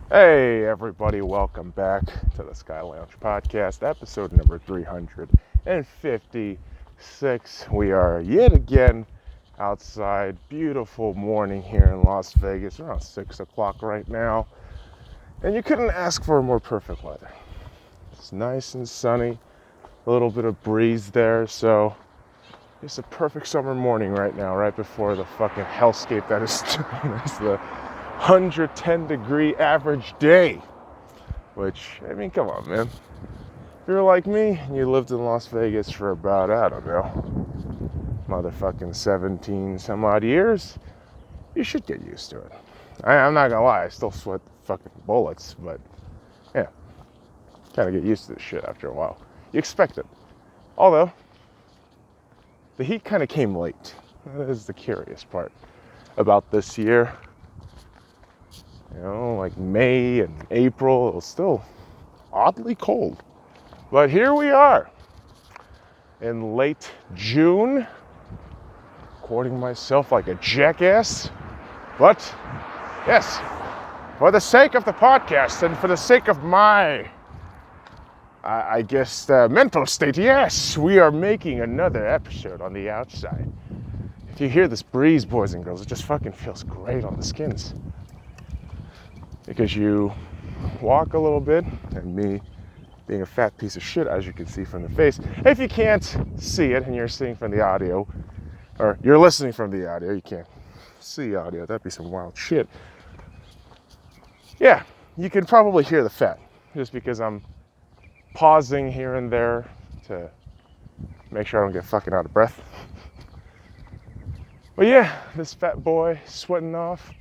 Hey everybody, welcome back to the SkyLounge podcast, episode number 356. We are yet again outside. Beautiful morning here in Las Vegas, around 6 o'clock right now. And you couldn't ask for more perfect weather. It's nice and sunny, a little bit of breeze there, so it's a perfect summer morning right now, right before the fucking hellscape that is known as the 110 degree average day. Which, I mean, come on, man. If you're like me and you lived in Las Vegas for about, I don't know, motherfucking 17 some odd years, you should get used to it. I'm not gonna lie, I still sweat fucking bullets, but yeah, kind of get used to this shit after a while. You expect it. Although, the heat kind of came late. That is the curious part about this year. You know, like May and April, it was still oddly cold. But here we are in late June, recording myself like a jackass. But yes, for the sake of the podcast and for the sake of my, I guess, mental state, yes, we are making another episode on the outside. If you hear this breeze, boys and girls, it just fucking feels great on the skins. Because you walk a little bit, and me being a fat piece of shit, as you can see from the face. If you can't see it and you're seeing from the audio, or you're listening from the audio, you can't see audio, that'd be some wild shit. Yeah, you can probably hear the fat, just because I'm pausing here and there to make sure I don't get fucking out of breath. But yeah, this fat boy sweating off,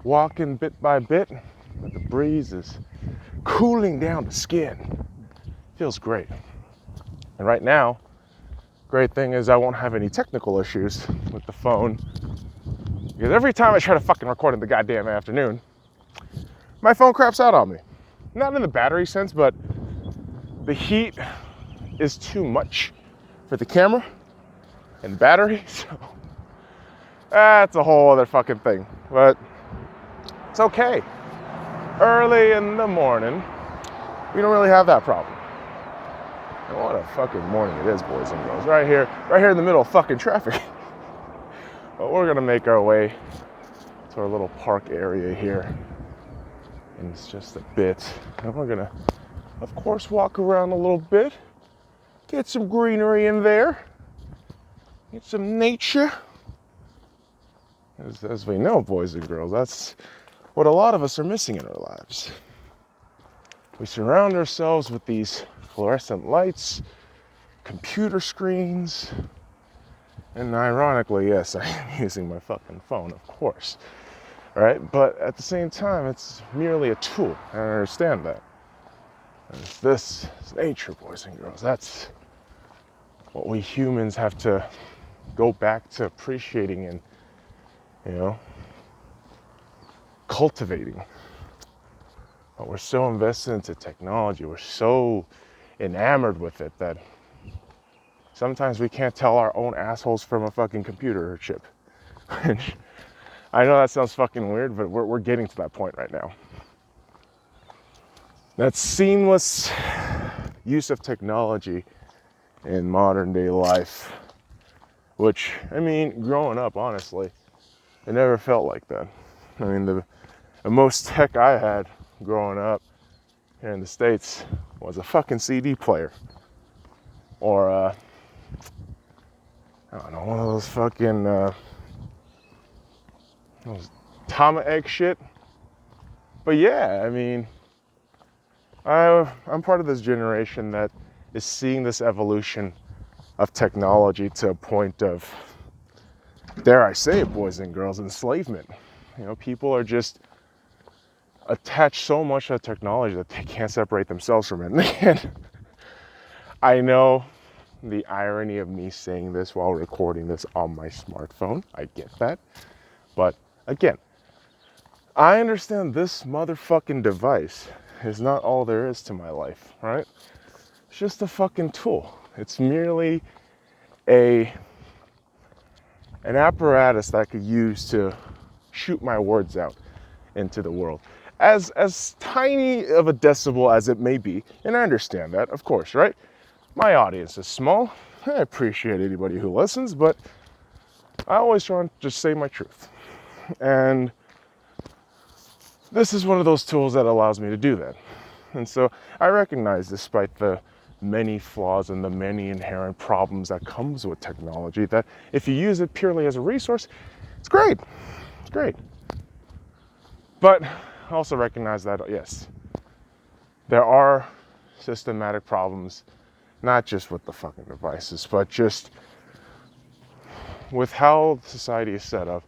walking bit by bit, but the breeze is cooling down the skin. Feels great. And right now, great thing is I won't have any technical issues with the phone. Because every time I try to fucking record in the goddamn afternoon, my phone craps out on me. Not in the battery sense, but the heat is too much for the camera and the battery. So that's a whole other fucking thing. But it's okay. Early in the morning, we don't really have that problem. And what a fucking morning it is, boys and girls. Right here in the middle of fucking traffic. But we're gonna make our way to our little park area here. And it's just a bit. And we're gonna, of course, walk around a little bit. Get some greenery in there. Get some nature. As we know, boys and girls, that's what a lot of us are missing in our lives. We surround ourselves with these fluorescent lights, computer screens, and ironically, yes, I am using my fucking phone, of course, right? But at the same time, it's merely a tool, and I understand that. And this is nature, boys and girls. That's what we humans have to go back to appreciating and, cultivating. But we're so invested into technology, we're so enamored with it that sometimes we can't tell our own assholes from a fucking computer chip. I know that sounds fucking weird, but we're getting to that point right now. That seamless use of technology in modern day life, which, I mean, growing up, honestly, it never felt like that. I mean, the most tech I had growing up here in the States was a fucking CD player. Or, I don't know, one of those fucking, those Tama egg shit. But yeah, I mean, I'm part of this generation that is seeing this evolution of technology to a point of, dare I say it, boys and girls, enslavement. People are just attached so much to technology that they can't separate themselves from it. And I know the irony of me saying this while recording this on my smartphone. I get that. But again, I understand this motherfucking device is not all there is to my life, right? It's just a fucking tool. It's merely an apparatus that I could use to shoot my words out into the world. as tiny of a decibel as it may be, and I understand that, of course, right? My audience is small. I appreciate anybody who listens, but I always try to just say my truth. And this is one of those tools that allows me to do that. And so I recognize, despite the many flaws and the many inherent problems that comes with technology, that if you use it purely as a resource, it's great. It's great. But I also recognize that, yes, there are systematic problems, not just with the fucking devices, but just with how society is set up,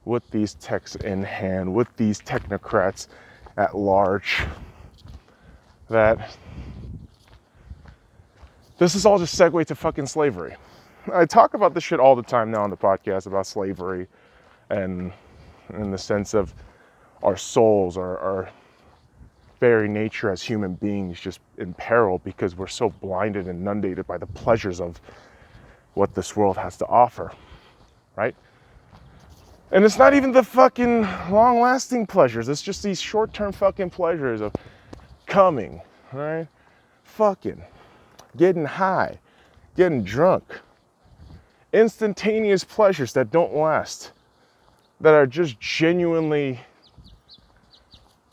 with these techs in hand, with these technocrats at large, that this is all just segue to fucking slavery. I talk about this shit all the time now on the podcast about slavery, and in the sense of our souls, our very nature as human beings just in peril because we're so blinded and inundated by the pleasures of what this world has to offer, right? And it's not even the fucking long-lasting pleasures. It's just these short-term fucking pleasures of coming, right? Fucking, getting high, getting drunk. Instantaneous pleasures that don't last, that are just genuinely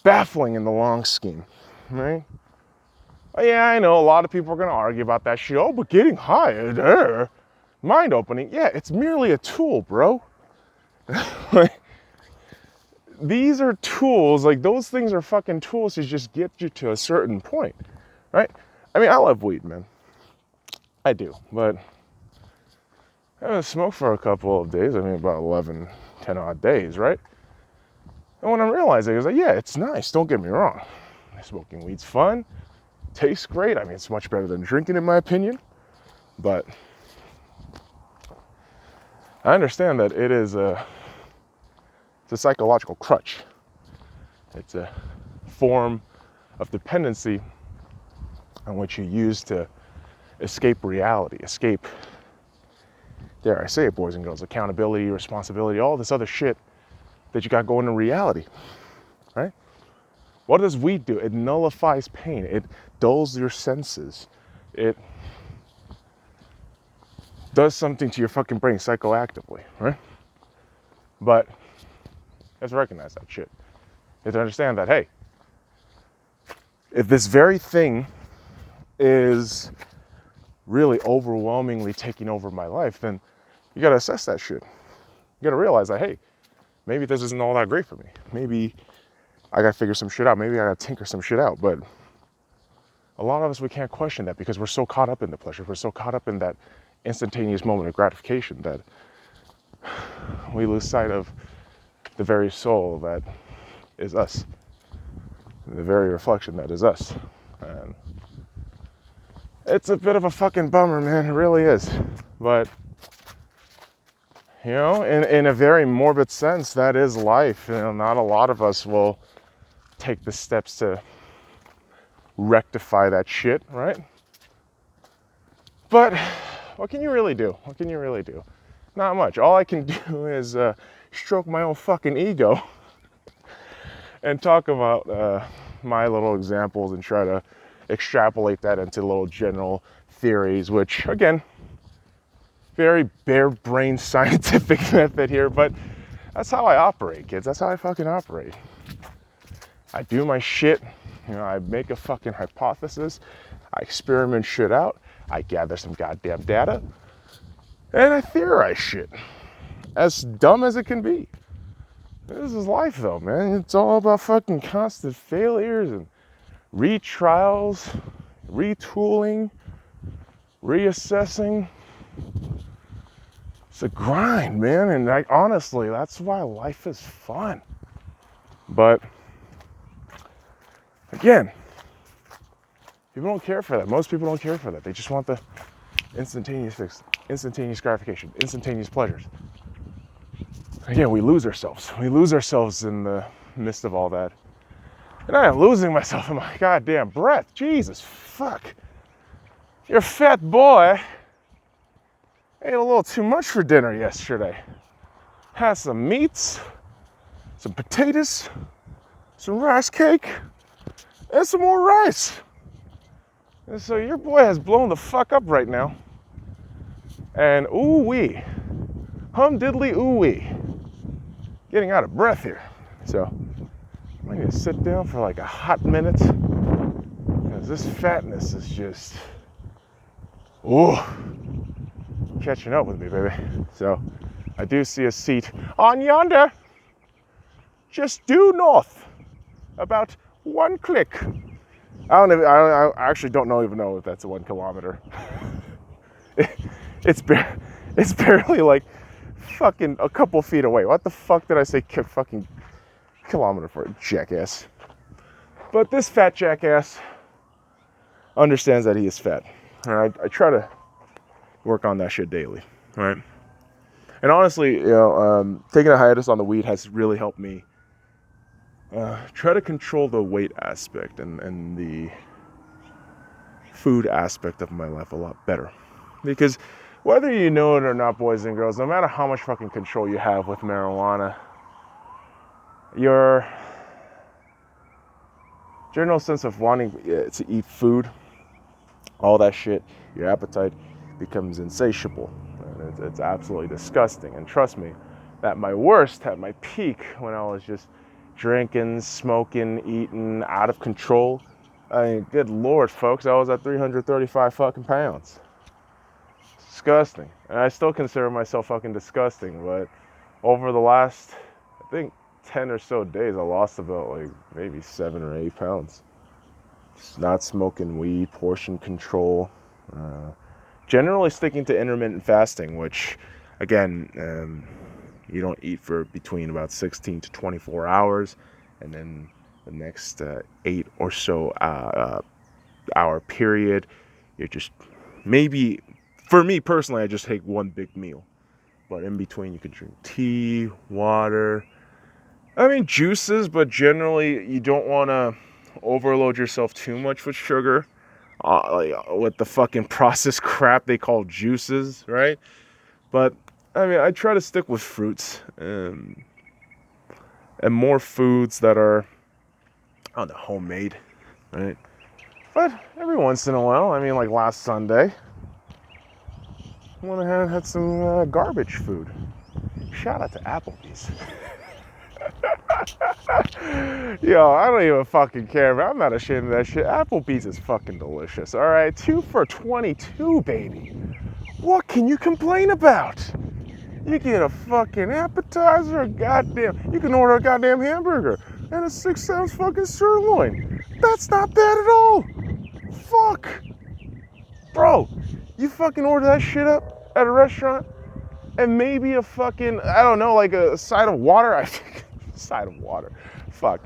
baffling in the long scheme, right? Oh, yeah, I know a lot of people are going to argue about that shit. Oh, but getting high, mind-opening. Yeah, it's merely a tool, bro. Like, these are tools, like those things are fucking tools to just get you to a certain point, right? I mean, I love weed, man. I do, but I haven't smoked for a couple of days. I mean, about 11, 10 odd days, right? And what I'm realizing is like, yeah, it's nice, don't get me wrong. Smoking weed's fun, tastes great. I mean, it's much better than drinking in my opinion, but I understand that it's a psychological crutch. It's a form of dependency on which you use to escape reality, escape, dare I say it, boys and girls, accountability, responsibility, all this other shit that you got going in reality, right? What does weed do? It nullifies pain. It dulls your senses. It does something to your fucking brain psychoactively, right? But you have to recognize that shit. You have to understand that, hey, if this very thing is really overwhelmingly taking over my life, then you got to assess that shit. You got to realize that, hey, maybe this isn't all that great for me. Maybe I got to figure some shit out. Maybe I got to tinker some shit out. But a lot of us, we can't question that because we're so caught up in the pleasure. We're so caught up in that instantaneous moment of gratification that we lose sight of the very soul that is us, the very reflection that is us. And it's a bit of a fucking bummer, man. It really is. But, you know, in a very morbid sense, that is life. You know, not a lot of us will take the steps to rectify that shit, right? But what can you really do? What can you really do? Not much. All I can do is stroke my own fucking ego and talk about my little examples and try to extrapolate that into little general theories, which, again, very bare-brained scientific method here, but that's how I operate, kids. That's how I fucking operate. I do my shit. You know, I make a fucking hypothesis. I experiment shit out. I gather some goddamn data. And I theorize shit. As dumb as it can be. This is life, though, man. It's all about fucking constant failures and retrials, retooling, reassessing. It's a grind, man. And honestly, that's why life is fun. But again, people don't care for that. Most people don't care for that. They just want the instantaneous fix, instantaneous gratification, instantaneous pleasures. Again, we lose ourselves. We lose ourselves in the midst of all that. And I am losing myself in my goddamn breath. Jesus, fuck. You're a fat boy. I ate a little too much for dinner yesterday. Had some meats, some potatoes, some rice cake, and some more rice. And so your boy has blown the fuck up right now. And ooh-wee, hum diddly ooh-wee. Getting out of breath here. So I need to sit down for like a hot minute because this fatness is just, ooh, catching up with me, baby. So I do see a seat on yonder, just due north, about 1 click. I actually don't even know if that's 1 kilometer. It's barely like fucking a couple feet away. What the fuck did I say fucking kilometer for, a jackass? But this fat jackass understands that he is fat. All right, I try to work on that shit daily. All right, and honestly, taking a hiatus on the weed has really helped me try to control the weight aspect and the food aspect of my life a lot better. Because whether you know it or not, boys and girls, no matter how much fucking control you have with marijuana, your general sense of wanting to eat food, all that shit, your appetite becomes insatiable. And it's absolutely disgusting. And trust me, at my worst, at my peak, when I was just drinking, smoking, eating, out of control, I mean, good Lord, folks, I was at 335 fucking pounds. Disgusting. And I still consider myself fucking disgusting, but over the last, I think, 10 or so days, I lost about like maybe 7 or 8 pounds. Just not smoking weed, portion control, generally sticking to intermittent fasting, which, again, you don't eat for between about 16 to 24 hours, and then the next 8 or so hour period, you're just maybe, for me personally, I just take one big meal. But in between, you can drink tea, water, I mean juices, but generally you don't want to overload yourself too much with sugar, like with the fucking processed crap they call juices, right? But I mean, I try to stick with fruits and more foods that are, I don't know, homemade, right? But every once in a while, I mean, like last Sunday, I went ahead and had some garbage food. Shout out to Applebee's. Yo, I don't even fucking care, man. I'm not ashamed of that shit. Applebee's is fucking delicious, all right? 2 for $22, baby. What can you complain about? You get a fucking appetizer, you can order a goddamn hamburger and a 6-ounce fucking sirloin. That's not bad at all. Fuck. Bro, you fucking order that shit up at a restaurant and maybe a fucking, I don't know, like a side of water. I think, side of water. Fuck.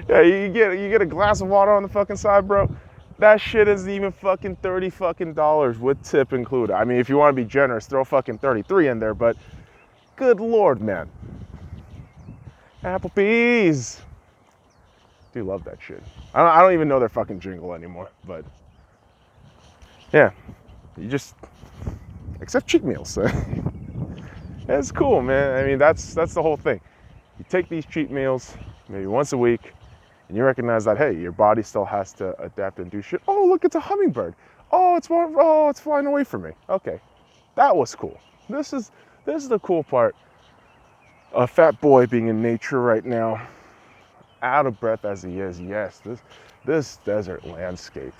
Yeah, you get a glass of water on the fucking side, bro. That shit isn't even fucking $30 fucking with tip included. I mean, if you want to be generous, throw fucking 33 in there, but good Lord, man. Applebee's. Do love that shit. I don't even know their fucking jingle anymore, but yeah, you just accept cheat meals. It's cool, man. I mean, that's the whole thing. You take these cheat meals maybe once a week, and you recognize that, hey, your body still has to adapt and do shit. Oh, look, it's a hummingbird. Oh, it's flying away from me. Okay, that was cool. This is the cool part. A fat boy being in nature right now, out of breath as he is. Yes, this desert landscape.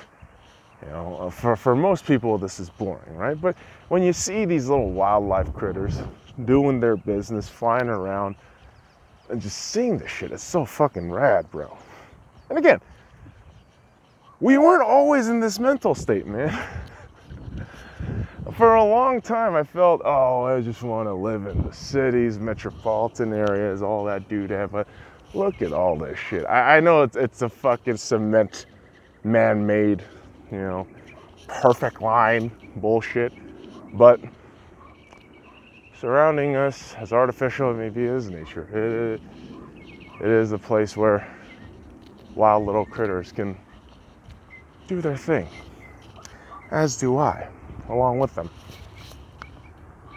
You know, for most people, this is boring, right? But when you see these little wildlife critters doing their business, flying around, and just seeing this shit, it's so fucking rad, bro. And again, we weren't always in this mental state, man. For a long time, I felt, oh, I just want to live in the cities, metropolitan areas, all that doodad. But look at all this shit. I know it's a fucking cement, man-made, you know, perfect line bullshit. But surrounding us, as artificial it may be, is nature. It is a place where wild little critters can do their thing, as do I, along with them.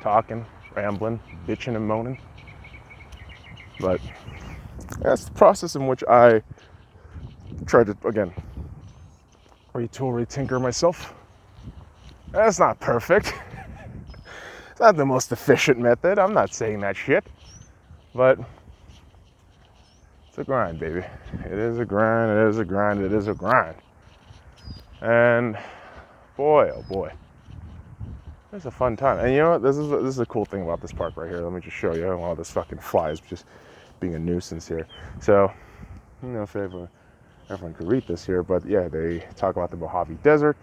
Talking, rambling, bitching and moaning. But that's the process in which I tried to, again, retool, retinker myself. That's not perfect. It's not the most efficient method. I'm not saying that shit. But it's a grind, baby. It is a grind, it is a grind, it is a grind. And boy, oh boy. It's a fun time. And you know what? This is a cool thing about this park right here. Let me just show you. All this fucking flies just being a nuisance here. So, I don't know if everyone could read this here, but yeah, they talk about the Mojave Desert.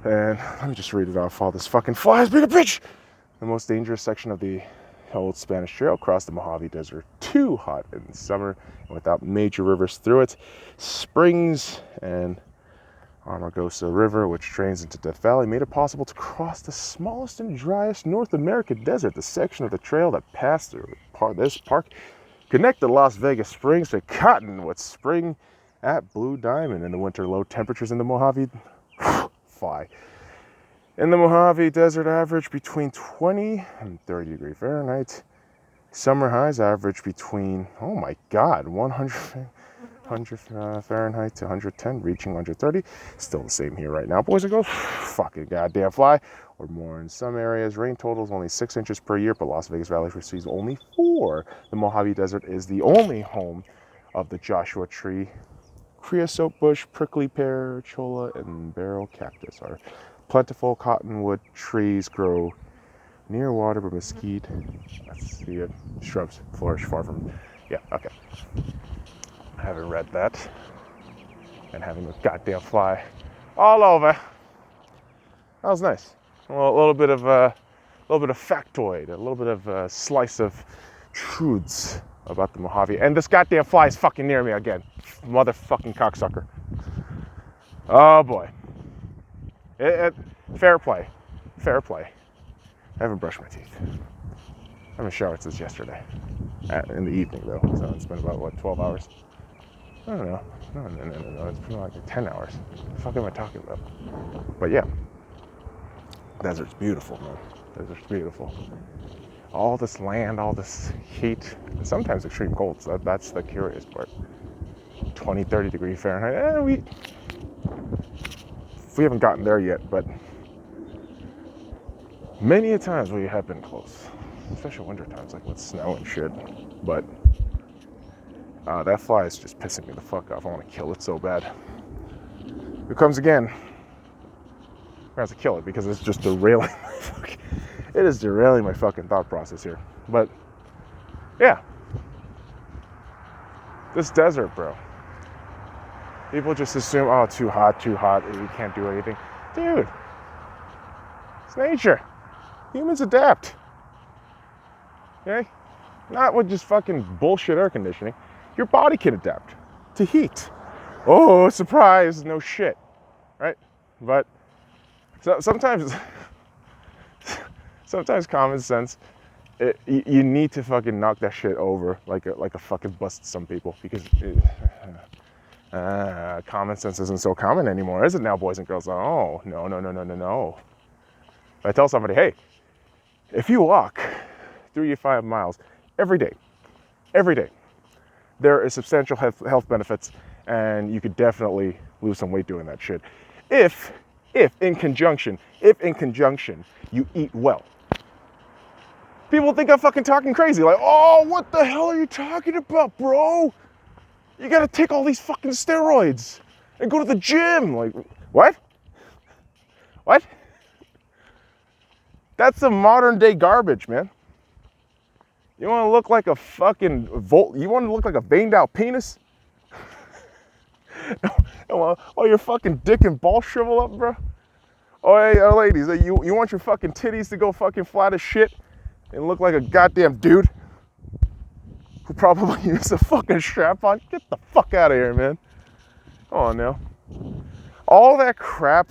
And let me just read it off. All this fucking flies being a bitch. The most dangerous section of the old Spanish Trail across the Mojave Desert. Too hot in summer and without major rivers through it. Springs and Amargosa River, which drains into Death Valley, made it possible to cross the smallest and driest North American desert. The section of the trail that passed through this park connected Las Vegas Springs to Cottonwood Spring at Blue Diamond. In the winter, low temperatures in the Mojave Desert average between 20 and 30 degrees Fahrenheit. Summer highs average between, oh my God, 100 Fahrenheit to 110, reaching 130. Still the same here right now, boys and girls. Fucking goddamn fly. Or more in some areas. Rain totals only 6 inches per year, but Las Vegas Valley receives only 4. The Mojave Desert is the only home of the Joshua tree, creosote bush, prickly pear, cholla, and barrel cactus. Are plentiful. Cottonwood trees grow near water, but mesquite, let's see it, shrubs flourish far from. Yeah, okay. I haven't read that. And having a goddamn fly all over. That was nice. Well, a little bit of factoid, a little bit of a slice of truths about the Mojave. And this goddamn fly is fucking near me again. Motherfucking cocksucker. Oh boy. Fair play. Fair play. I haven't brushed my teeth. I haven't showered since yesterday. In the evening though, so it's been about, what, 12 hours? I don't know. No. It's been like 10 hours. What the fuck am I talking about? But yeah. Desert's beautiful, man. Desert's beautiful. All this land, all this heat, and sometimes extreme cold, so that's the curious part. 20, 30 degrees Fahrenheit. We haven't gotten there yet, but many a times we have been close. Especially winter times, like with snow and shit. But that fly is just pissing me the fuck off. I want to kill it so bad. Here comes again. I have to kill it because it's just derailing my fucking thought process here. But yeah, this desert, bro. People just assume, oh, too hot, you can't do anything. Dude, it's nature. Humans adapt. Okay? Not with just fucking bullshit air conditioning. Your body can adapt to heat. Oh, surprise, no shit. Right? But so sometimes common sense, you need to fucking knock that shit over like a fucking bus to some people, because common sense isn't so common anymore, is it now, boys and girls? Oh, no. If I tell somebody, hey, if you walk 3 to 5 miles every day, there is substantial health benefits, and you could definitely lose some weight doing that shit. If in conjunction, you eat well. People think I'm fucking talking crazy, like, oh, what the hell are you talking about, bro? You gotta take all these fucking steroids and go to the gym. Like, what? That's some modern day garbage, man. You wanna look like a fucking you wanna look like a veined out penis? Oh, your fucking dick and ball shrivel up, bro? Oh, hey, ladies, you want your fucking titties to go fucking flat as shit and look like a goddamn dude who probably used a fucking strap on? Get the fuck out of here, man. Come on now. All that crap,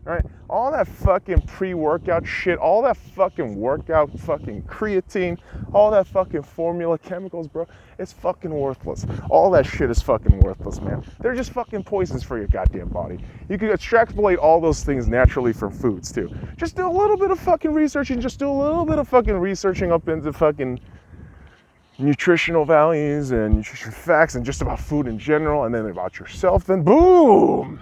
right? All that fucking pre-workout shit, all that fucking workout fucking creatine, all that fucking formula chemicals, bro, it's fucking worthless. All that shit is fucking worthless, man. They're just fucking poisons for your goddamn body. You can extrapolate all those things naturally from foods, too. Just do a little bit of fucking researching, just do a little bit of fucking researching up into fucking nutritional values and nutrition facts and just about food in general, and then about yourself, then boom!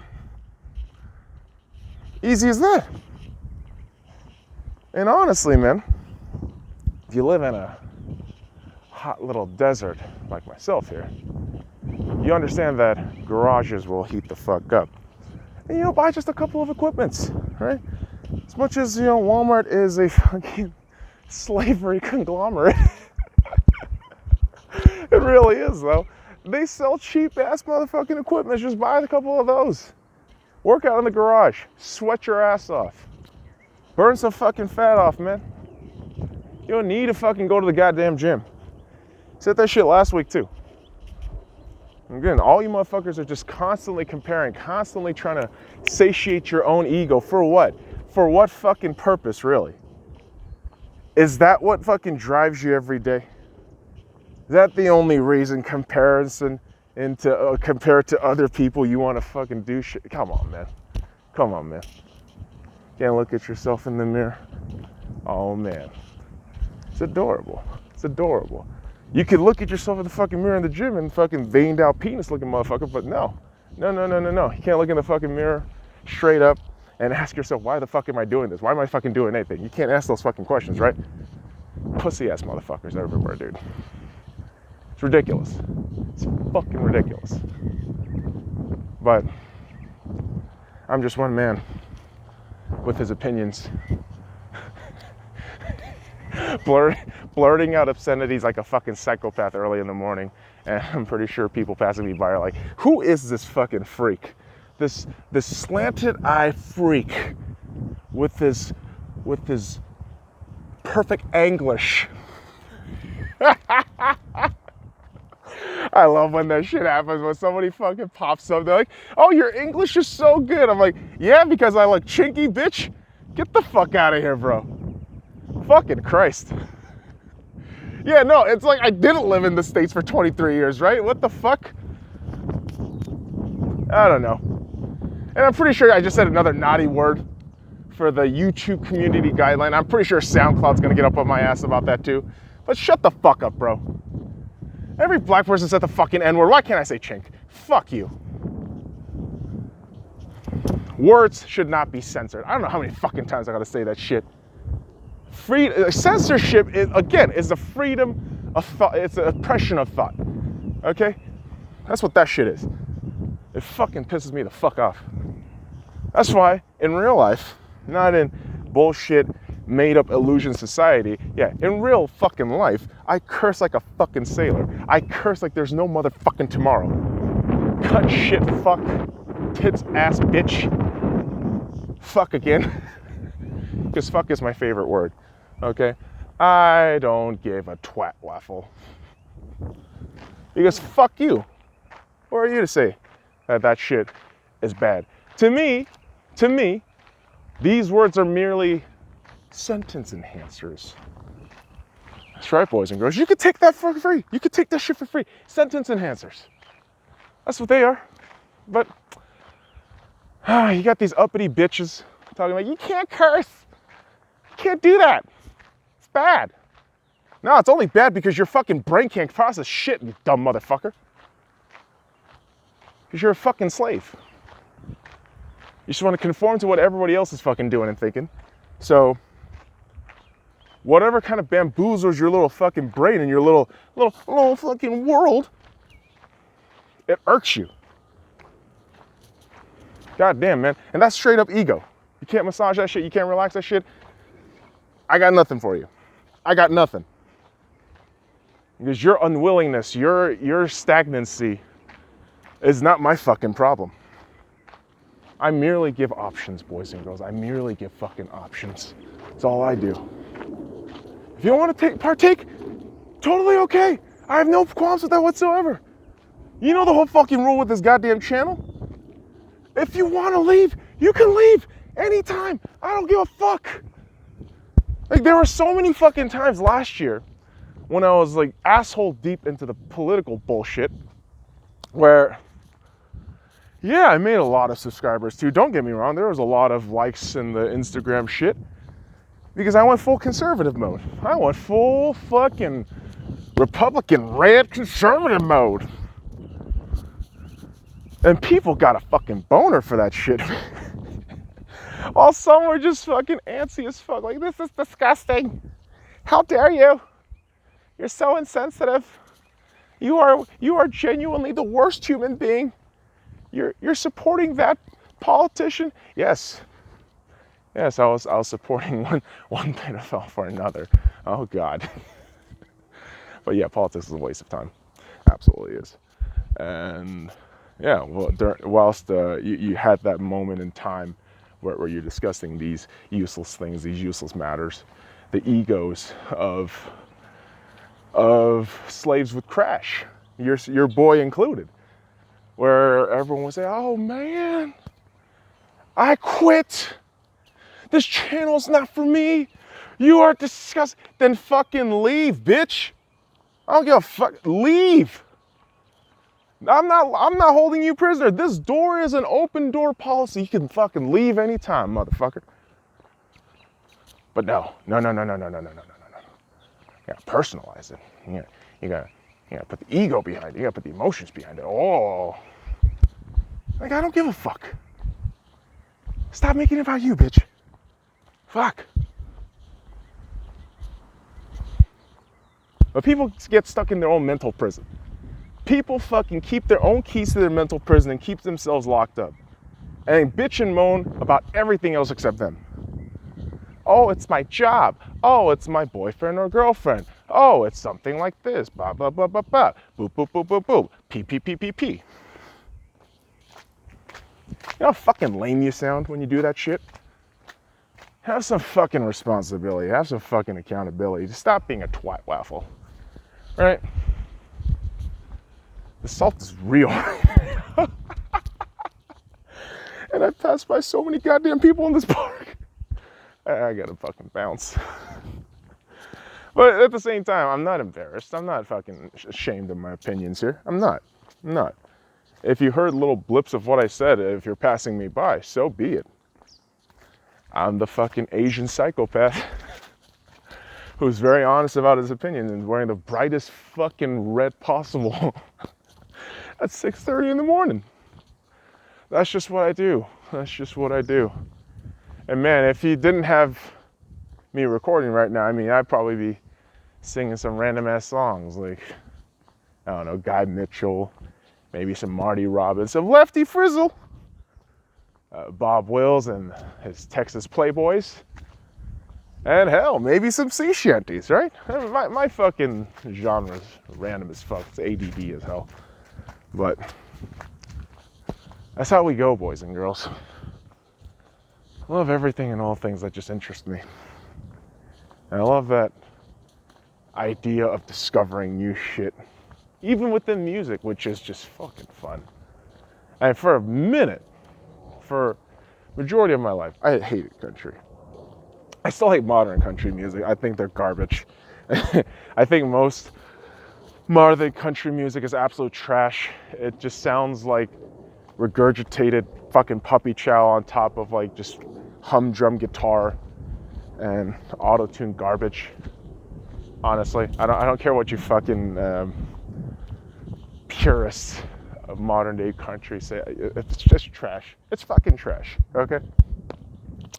Easy as that. And honestly, man, if you live in a hot little desert like myself here, you understand that garages will heat the fuck up. And buy just a couple of equipments, right? As much as, Walmart is a fucking slavery conglomerate. It really is, though. They sell cheap-ass motherfucking equipment. Just buy a couple of those. Work out in the garage. Sweat your ass off. Burn some fucking fat off, man. You don't need to fucking go to the goddamn gym. Said that shit last week, too. Again, all you motherfuckers are just constantly comparing, constantly trying to satiate your own ego. For what? For what fucking purpose, really? Is that what fucking drives you every day? Is that the only reason comparison compared to other people you want to fucking do shit? Come on, man. Come on, man. Can't look at yourself in the mirror. Oh, man. It's adorable. It's adorable. You could look at yourself in the fucking mirror in the gym and fucking veined out penis looking motherfucker, but no. No. You can't look in the fucking mirror straight up and ask yourself, why the fuck am I doing this? Why am I fucking doing anything? You can't ask those fucking questions, right? Pussy ass motherfuckers everywhere, dude. It's ridiculous. It's fucking ridiculous. But I'm just one man with his opinions. Blurting out obscenities like a fucking psychopath early in the morning, and I'm pretty sure people passing me by are like, who is this fucking freak? This slanted eye freak with his perfect English. I love when that shit happens, when somebody fucking pops up. They're like, oh, your English is so good. I'm like, yeah, because I look chinky, bitch. Get the fuck out of here, bro. Fucking Christ. Yeah, no, it's like I didn't live in the States for 23 years, right? What the fuck? I don't know. And I'm pretty sure I just said another naughty word for the YouTube community guideline. I'm pretty sure SoundCloud's gonna get up on my ass about that too. But shut the fuck up, bro. Every black person said the fucking N-word. Why can't I say chink? Fuck you. Words should not be censored. I don't know how many fucking times I gotta say that shit. Censorship is a freedom of thought. It's an oppression of thought. Okay? That's what that shit is. It fucking pisses me the fuck off. That's why, in real life, not in bullshit, made-up illusion society, yeah, in real fucking life, I curse like a fucking sailor. I curse like there's no motherfucking tomorrow. Cut shit, fuck, tits, ass, bitch. Fuck again. Because fuck is my favorite word, okay? I don't give a twat waffle. Because fuck you. Who are you to say that shit is bad? To me, these words are merely sentence enhancers. That's right, boys and girls. You could take that for free. You could take that shit for free. Sentence enhancers. That's what they are. But you got these uppity bitches talking about, you can't curse. You can't do that. It's bad. No, it's only bad because your fucking brain can't process shit, you dumb motherfucker. Because you're a fucking slave. You just want to conform to what everybody else is fucking doing and thinking. So, whatever kind of bamboozles your little fucking brain and your little fucking world, it irks you. God damn, man. And that's straight up ego. You can't massage that shit. You can't relax that shit. I got nothing for you. I got nothing. Because your unwillingness, your stagnancy is not my fucking problem. I merely give options, boys and girls. I merely give fucking options. That's all I do. If you don't want to partake, totally okay. I have no qualms with that whatsoever. You know the whole fucking rule with this goddamn channel? If you want to leave, you can leave anytime. I don't give a fuck. Like, there were so many fucking times last year when I was like asshole deep into the political bullshit where, yeah, I made a lot of subscribers too. Don't get me wrong. There was a lot of likes in the Instagram shit because I went full conservative mode. I went full fucking Republican red conservative mode. And people got a fucking boner for that shit. While some were just fucking antsy as fuck. Like, this is disgusting. How dare you? You're so insensitive. You are genuinely the worst human being. You're supporting that politician. Yes, I was supporting one pedophile for another. Oh God. But yeah, politics is a waste of time. Absolutely is. And yeah, well, whilst you had that moment in time where you're discussing these useless things, these useless matters, the egos of slaves would crash, your boy included, where everyone would say, "Oh man, I quit. This channel's not for me. You are disgusting." Then fucking leave, bitch. I don't give a fuck. Leave. I'm not holding you prisoner. This door is an open door policy. You can fucking leave anytime, motherfucker. But no. You gotta personalize it. You gotta put the ego behind it. You gotta put the emotions behind it. Oh. Like, I don't give a fuck. Stop making it about you, bitch. Fuck. But people get stuck in their own mental prison. People fucking keep their own keys to their mental prison and keep themselves locked up. And bitch and moan about everything else except them. Oh, it's my job. Oh, it's my boyfriend or girlfriend. Oh, it's something like this. Blah, blah, blah, blah, blah. Boop, boop, boop, boop, boop. P, P, P, P, P. You know how fucking lame you sound when you do that shit? Have some fucking responsibility. Have some fucking accountability. Just stop being a twat waffle. Right? The salt is real. And I passed by so many goddamn people in this park. I gotta fucking bounce. But at the same time, I'm not embarrassed. I'm not fucking ashamed of my opinions here. I'm not. If you heard little blips of what I said, if you're passing me by, so be it. I'm the fucking Asian psychopath who's very honest about his opinion and wearing the brightest fucking red possible at 6:30 in the morning. That's just what I do. And man, if you didn't have me recording right now, I mean, I'd probably be singing some random ass songs like, I don't know, Guy Mitchell, maybe some Marty Robbins, some Lefty Frizzle, Bob Wills and his Texas Playboys, and hell, maybe some sea shanties, right? My fucking genre's random as fuck. It's ADD as hell. But that's how we go, boys and girls. I love everything and all things that just interest me. And I love that idea of discovering new shit, even within music, which is just fucking fun. And for a minute, for majority of my life, I hated country. I still hate modern country music. I think they're garbage. I think most modern country music is absolute trash. It just sounds like regurgitated fucking puppy chow on top of like just humdrum guitar and auto-tune garbage. Honestly, I don't care what you fucking purists of modern day country say. It's just trash. It's fucking trash. Okay.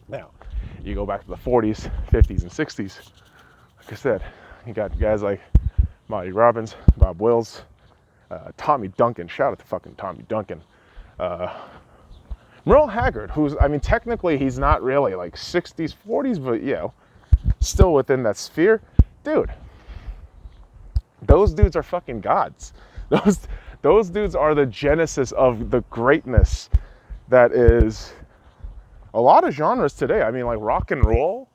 Now, you go back to the 40s, 50s, and 60s. Like I said, you got guys like Marty Robbins, Bob Wills, Tommy Duncan. Shout out to fucking Tommy Duncan. Merle Haggard, who's, I mean, technically he's not really like 60s, 40s, but you know, still within that sphere. Dude, those dudes are fucking gods. Those dudes are the genesis of the greatness that is a lot of genres today. I mean, like rock and roll,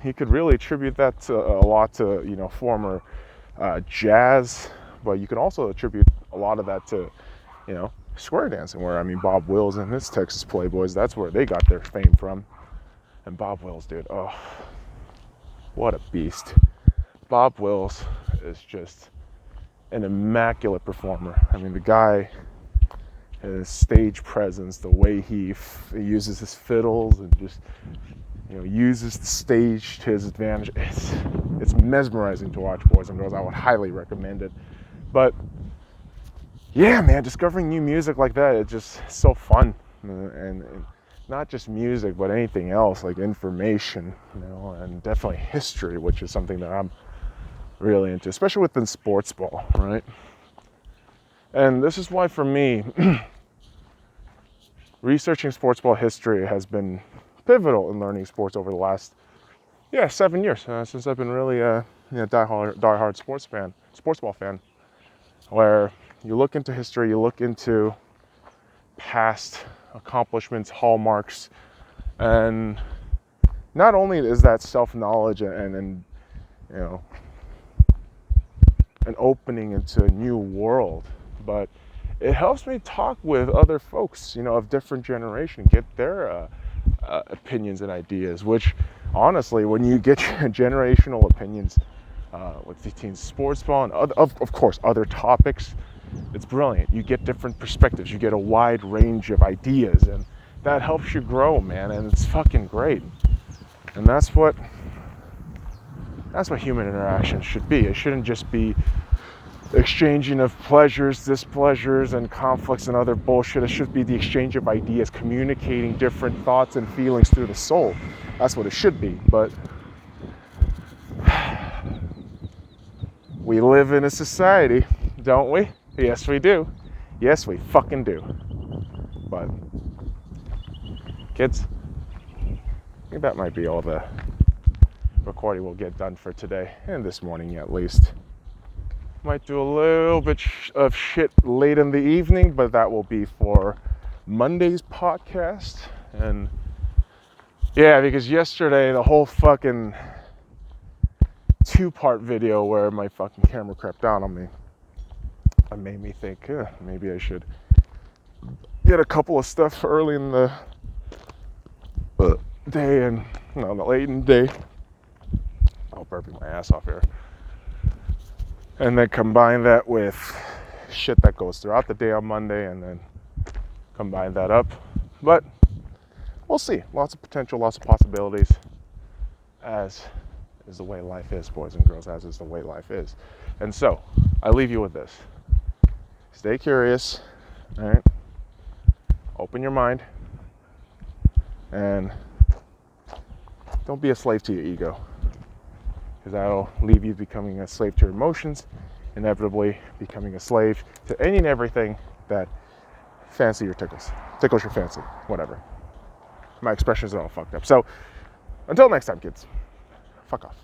you could really attribute that to a lot to, you know, former jazz, but you can also attribute a lot of that to, you know, square dancing, where, I mean, Bob Wills and his Texas Playboys, that's where they got their fame from. And Bob Wills, dude, oh, what a beast. Bob Wills is just an immaculate performer. I mean, the guy, his stage presence, the way he uses his fiddles and just, you know, uses the stage to his advantage, It's mesmerizing to watch, boys and girls. I would highly recommend it. But yeah, man, discovering new music like that, it's just so fun. And not just music, but anything else, like information, and definitely history, which is something that I'm really into, especially within sports ball, right? And this is why, for me, researching sports ball history has been pivotal in learning sports over the last 7 years, since I've been really a diehard sports ball fan, where you look into history, you look into past accomplishments, hallmarks, and not only is that self-knowledge and an opening into a new world, but it helps me talk with other folks, of different generation, get their opinions and ideas, which honestly, when you get generational opinions with the teen sports ball and of course other topics, it's brilliant. You get different perspectives, you get a wide range of ideas, and that helps you grow, man, and it's fucking great. And that's what human interaction should be. It shouldn't just be exchanging of pleasures, displeasures, and conflicts and other bullshit. It should be the exchange of ideas, communicating different thoughts and feelings through the soul. That's what it should be. But we live in a society, don't we? Yes, we do. Yes, we fucking do. But kids, I think that might be all the recording we'll get done for today, and this morning at least. Might do a little bit of shit late in the evening, but that will be for Monday's podcast. And yeah, because yesterday the whole fucking 2-part video where my fucking camera crept down on me, it made me think, maybe I should get a couple of stuff early in the day and late in the day. I'll burping my ass off here. And then combine that with shit that goes throughout the day on Monday, and then combine that up. But we'll see. Lots of potential, lots of possibilities, as is the way life is, boys and girls, as is the way life is. And so, I leave you with this. Stay curious, all right? Open your mind, and don't be a slave to your ego, because that'll leave you becoming a slave to your emotions, inevitably becoming a slave to any and everything that tickles your fancy, whatever. My expressions are all fucked up. So, until next time, kids, fuck off.